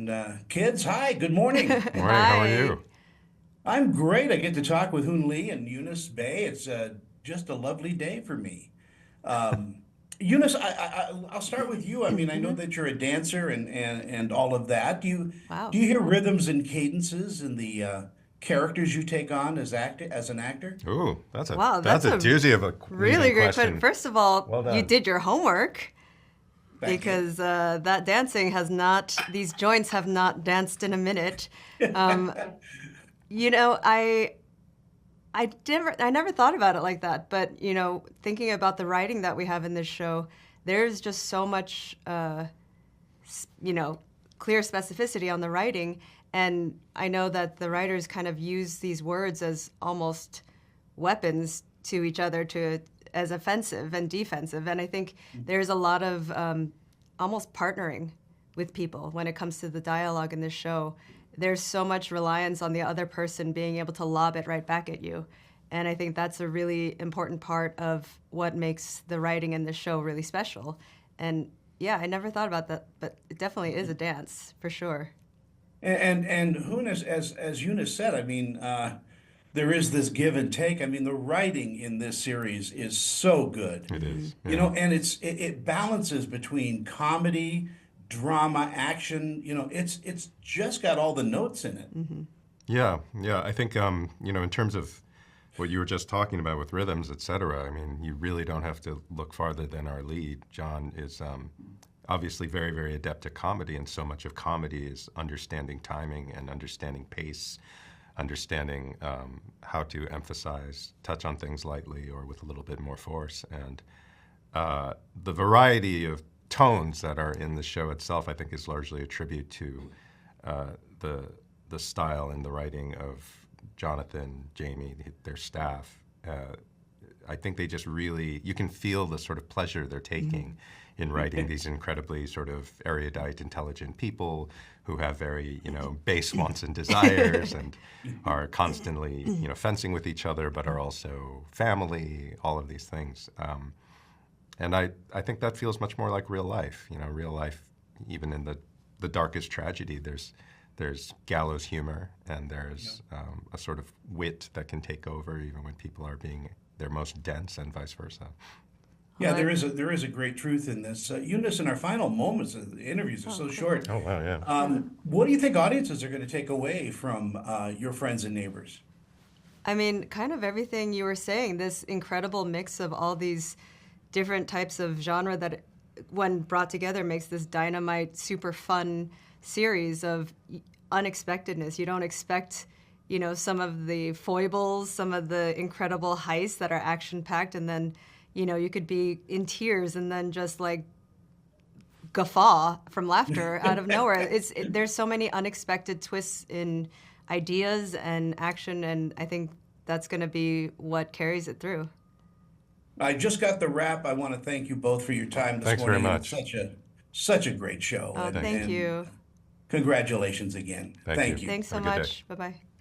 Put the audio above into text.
And kids, hi, good morning. Morning, how are Hi. you? I'm great. I get to talk with Hoon Lee and Eunice Bae. It's just a lovely day for me. Um, Eunice, I'll start with you. I mean, I know Hmm. that you're a dancer and all of that. Do Wow. you hear rhythms and cadences in the characters you take on as an actor? Ooh, Wow, that's that's a a doozy of a leading really great question. question. First of all, Well you done. did your homework Thank you. because that dancing has not, these joints have not danced in a minute. Um, you know, I never thought about it like that, but thinking about the writing that we have in this show, there's just so much you know, clear specificity on the writing. And I know that the writers kind of use these words as almost weapons to each other to as offensive and defensive. And I think there's a lot of almost partnering with people when it comes to the dialogue in this show. There's so much reliance on the other person being able to lob it right back at you. And I think that's a really important part of what makes the writing in this show really special. And yeah, I never thought about that, but it definitely is a dance for sure. And Hoon, as Eunice said, I mean, there is this give and take. I mean, the writing in this series is so good, It is, you yeah. know, and it balances between comedy, drama, action. You know, it's just got all the notes in it. Yeah, yeah. I think, in terms of what you were just talking about with rhythms, et cetera, I mean, you really don't have to look farther than our lead. John is obviously very, very adept at comedy, and so much of comedy is understanding timing and understanding pace, understanding how to emphasize, touch on things lightly or with a little bit more force. And the variety of tones that are in the show itself, I think, is largely a tribute to uh, the the style and the writing of Jonathan, Jamie, their staff. I think they just really, you can feel the sort of pleasure they're taking in writing these incredibly sort of erudite, intelligent people who have very, base wants and desires and are constantly, fencing with each other, but are also family, all of these things. And I think that feels much more like real life. Real life, even in the darkest tragedy, there's gallows humor and there's a sort of wit that can take over even when people are being their most dense and vice versa. Yeah, Well, there is a great truth in this. Eunice, in our final moments, the interviews are oh, so cool. short. Oh, wow, yeah. Yeah. What do you think audiences are going to take away from your friends and neighbors? I mean, kind of everything you were saying, this incredible mix of all these different types of genre that, when brought together, makes this dynamite, super fun series of unexpectedness. You don't expect, some of the foibles, some of the incredible heists that are action packed, and then, you could be in tears and then just like guffaw from laughter out of nowhere. There's so many unexpected twists in ideas and action, and I think that's going to be what carries it through. I just got the wrap. I want to thank you both for your time this Thanks very morning, and much. such a great show. Oh, Thanks. thank And you. congratulations again. Thank you. Thank you. Thanks Have so a good day. much. Bye bye.